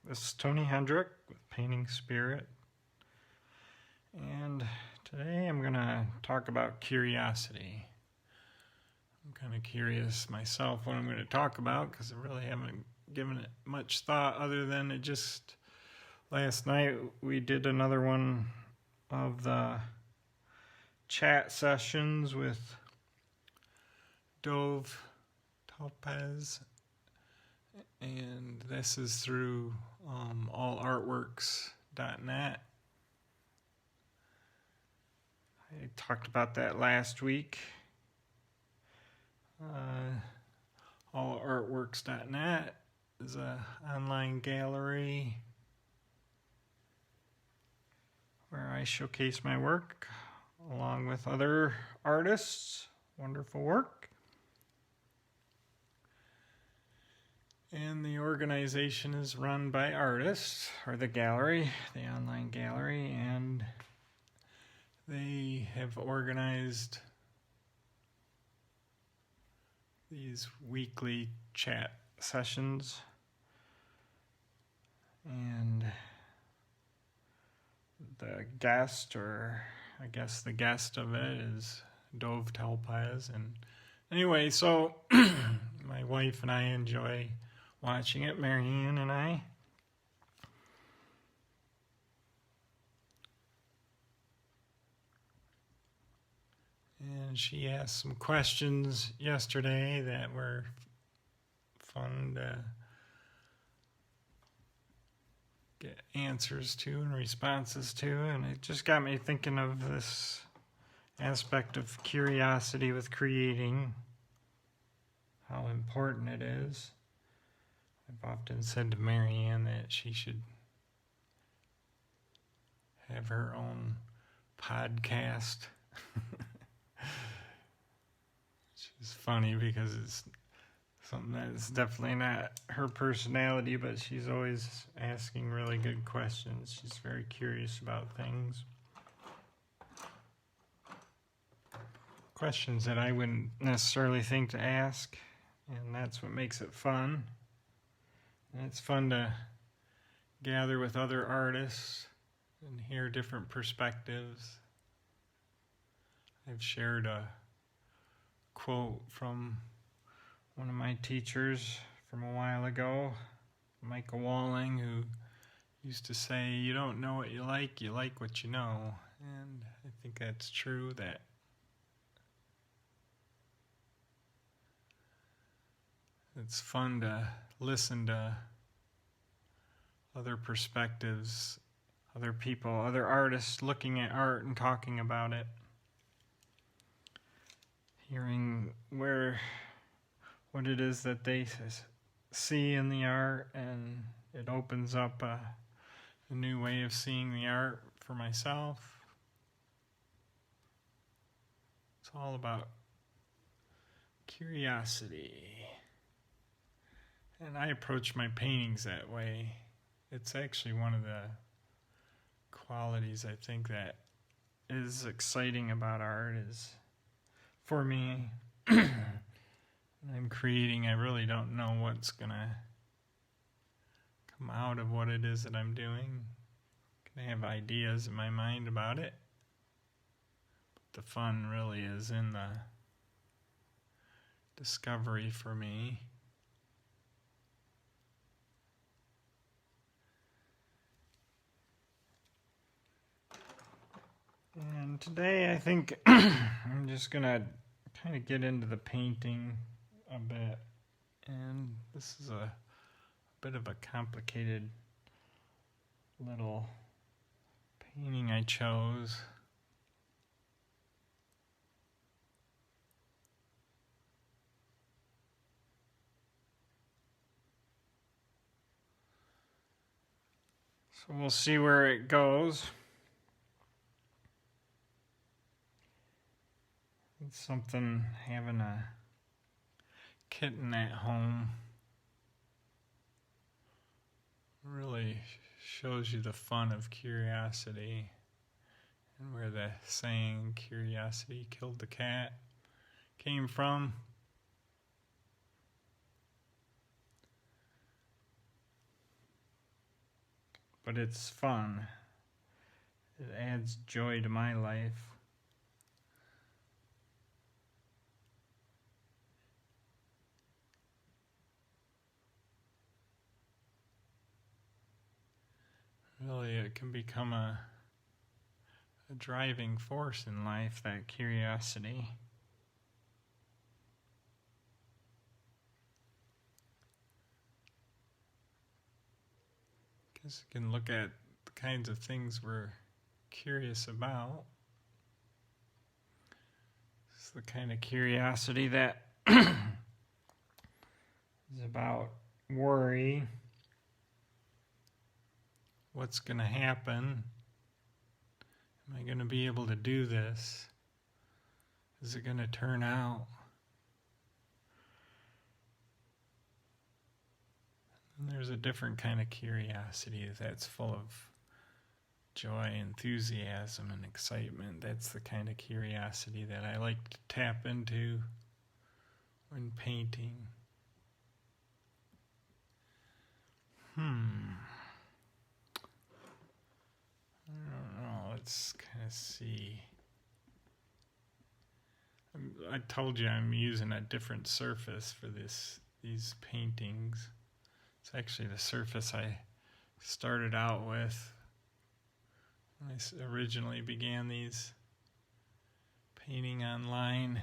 This is Tony Hendrick with Painting Spirit, and today I'm going to talk about curiosity. I'm kind of curious myself what I'm going to talk about because I really haven't given it much thought other than it just last night we did another one of the chat sessions with Dove Topaz, and this is through allartworks.net. I talked about that last week. Allartworks.net is an online gallery where I showcase my work along with other artists. Wonderful work. And the organization is run by artists, or the gallery, the online gallery, and they have organized these weekly chat sessions. And the guest, or I guess the guest of it, is Dove Topaz. And anyway, so my wife and I enjoy watching it, Marianne and I. And she asked some questions yesterday that were fun to get answers to and responses to, and it just got me thinking of this aspect of curiosity with creating, how important it is. I've often said to Marianne that she should have her own podcast. Which is funny because it's something that's definitely not her personality, but she's always asking really good questions. She's very curious about things. Questions that I wouldn't necessarily think to ask, and that's what makes it fun. And it's fun to gather with other artists and hear different perspectives. I've shared a quote from one of my teachers from a while ago, Michael Walling, who used to say, "You don't know what you like what you know." And I think that's true, that it's fun to listen to other perspectives, other people, other artists looking at art and talking about it. Hearing what it is that they see in the art, and it opens up a new way of seeing the art for myself. It's all about curiosity. And I approach my paintings that way. It's actually one of the qualities I think that is exciting about art is, for me, when I'm creating, I really don't know what's going to come out of what it is that I'm doing. I have ideas in my mind about it. But the fun really is in the discovery for me. And today I think I'm just going to kind of get into the painting a bit. And this is a bit of a complicated little painting I chose. So we'll see where it goes. It's something, having a kitten at home really shows you the fun of curiosity, and where the saying "curiosity killed the cat" came from. but it's fun. It adds joy to my life. Really, it can become a driving force in life, that curiosity. Because you can look at the kinds of things we're curious about. It's the kind of curiosity that is about worry. What's going to happen? Am I going to be able to do this? Is it going to turn out? And there's a different kind of curiosity that's full of joy, enthusiasm, and excitement. That's the kind of curiosity that I like to tap into when painting. I don't know, let's kind of see. I told you I'm using a different surface for these paintings. It's actually the surface I started out with when I originally began these painting online.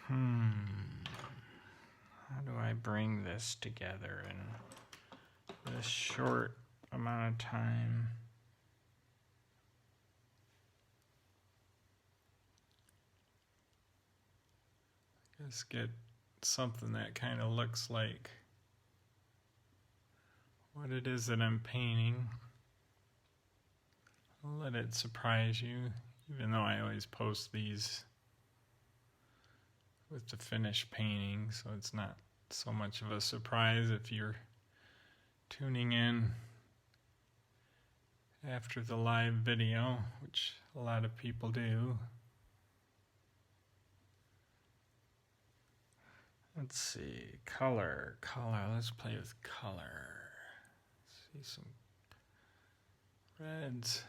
How do I bring this together in this short amount of time? Just get something that kind of looks like what it is that I'm painting. I'll let it surprise you, even though I always post these with the finished painting, so it's not so much of a surprise if you're tuning in after the live video, which a lot of people do. Let's see, color, let's play with color. Let's see some reds.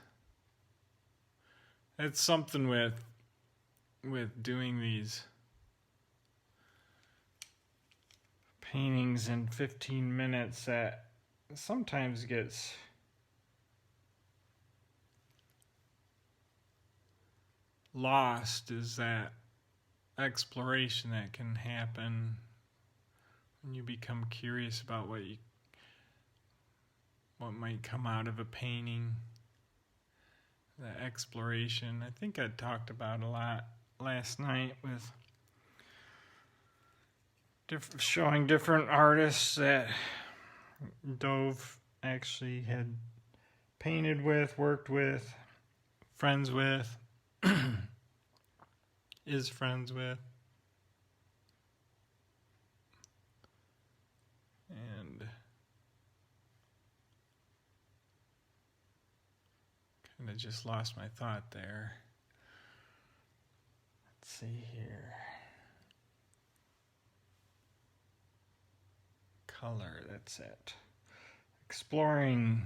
That's something with doing these paintings in 15 minutes that sometimes gets lost, is that exploration that can happen when you become curious about what might come out of a painting. The exploration, I think I talked about a lot last night with showing different artists that Dove actually had painted with, worked with, friends with, is friends with. And kind of just lost my thought there. Let's see here. Color, that's it. Exploring.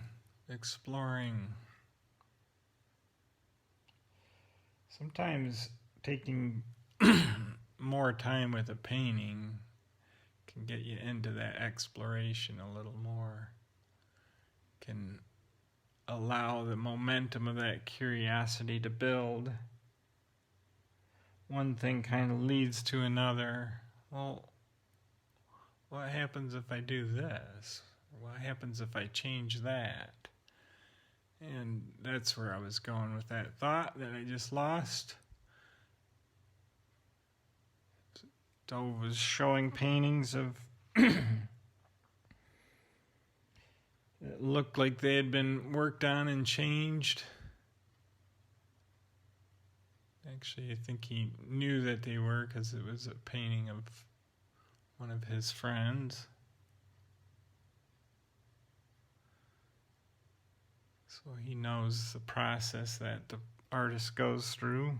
Sometimes taking more time with a painting can get you into that exploration a little more. Can allow the momentum of that curiosity to build. One thing kind of leads to another. Well, what happens if I do this? What happens if I change that? And that's where I was going with that thought that I just lost. Dove was showing paintings of that looked like they had been worked on and changed. Actually, I think he knew that they were because it was a painting of one of his friends. So he knows the process that the artist goes through.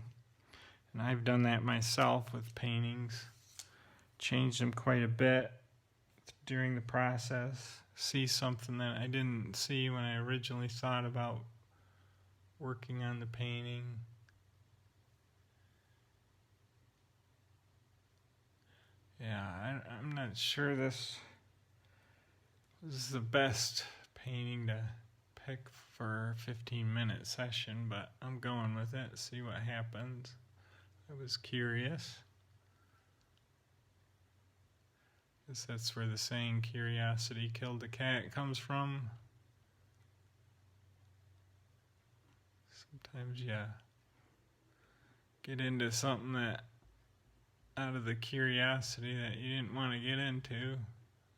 And I've done that myself with paintings. Changed them quite a bit. during the process, see something that I didn't see when I originally thought about working on the painting. Yeah, I'm not sure this is the best painting to pick for a 15-minute session, but I'm going with it, see what happens. I was curious. I guess that's where the saying, curiosity killed the cat, comes from. Sometimes you get into something that out of the curiosity that you didn't want to get into.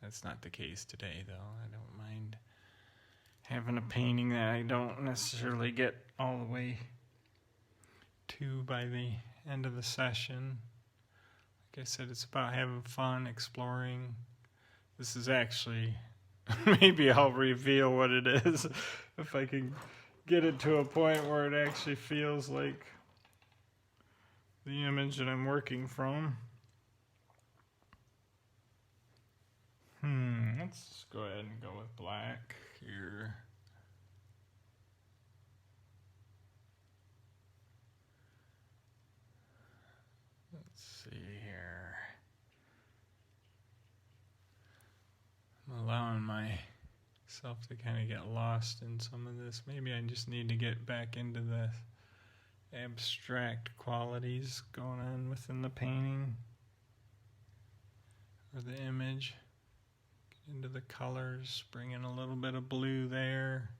That's not the case today, though. I don't mind having a painting that I don't necessarily get all the way to by the end of the session. Like I said, it's about having fun, exploring. This is actually, maybe I'll reveal what it is if I can get it to a point where it actually feels like the image that I'm working from. Let's go ahead and go with black here. Let's see here. I'm allowing myself to kind of get lost in some of this. Maybe I just need to get back into the abstract qualities going on within the painting or the image. Get into the colors, bring in a little bit of blue there.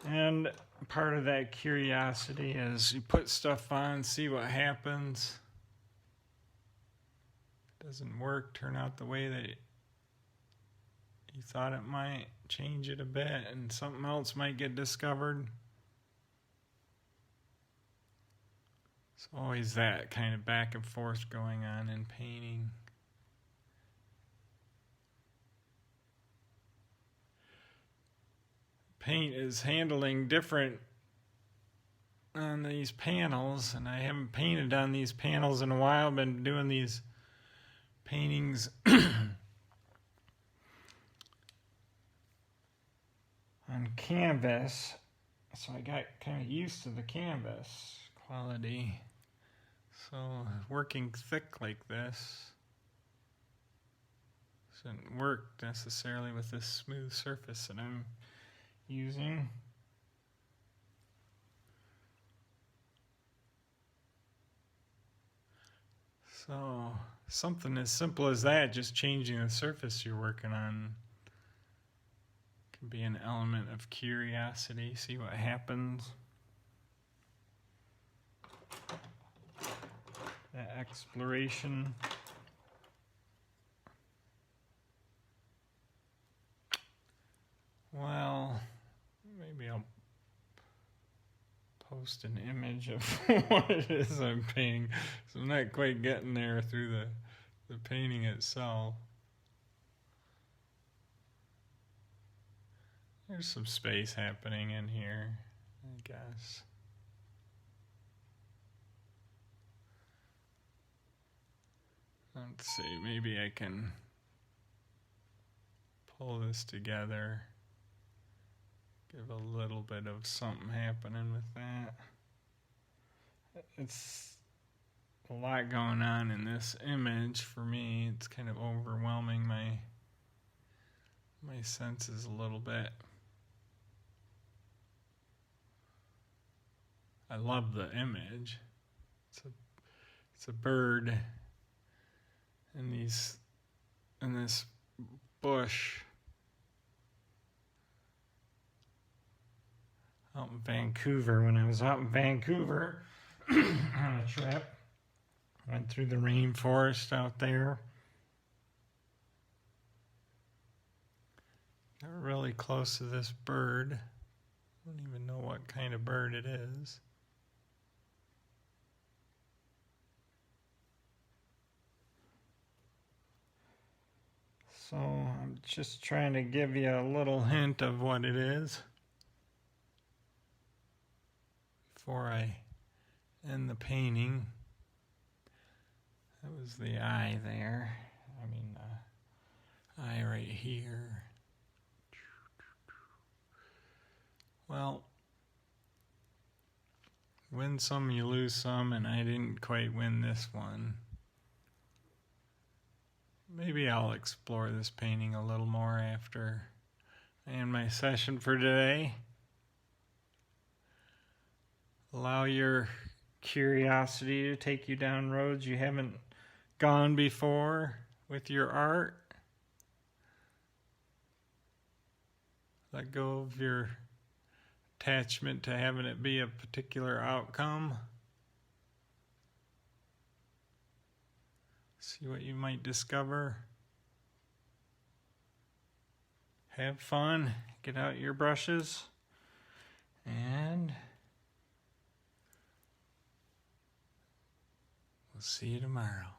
And part of that curiosity is you put stuff on, see what happens. Doesn't work, turn out the way that you thought it might, change it a bit, and something else might get discovered. It's always that kind of back and forth going on in painting. Paint is handling different on these panels, and I haven't painted on these panels in a while. I've been doing these paintings on canvas, so I got kind of used to the canvas quality. So working thick like this doesn't work necessarily with this smooth surface that I'm using. So something as simple as that, just changing the surface you're working on, can be an element of curiosity, see what happens. That exploration. Well, maybe I'll post an image of what it is I'm painting. So I'm not quite getting there through the painting itself. There's some space happening in here, I guess. Let's see, maybe I can pull this together, give a little bit of something happening with that. It's a lot going on in this image for me. It's kind of overwhelming my senses a little bit. I love the image. It's a bird in this bush out in Vancouver. When I was out in Vancouver on a trip, went through the rainforest out there. Got really close to this bird. I don't even know what kind of bird it is. So I'm just trying to give you a little hint of what it is before I and the painting. That was the eye there. I mean, eye right here. Well, win some, you lose some, and I didn't quite win this one. Maybe I'll explore this painting a little more after I end my session for today. Allow your curiosity to take you down roads you haven't gone before with your art. Let go of your attachment to having it be a particular outcome. See what you might discover. Have fun. Get out your brushes. And we'll see you tomorrow.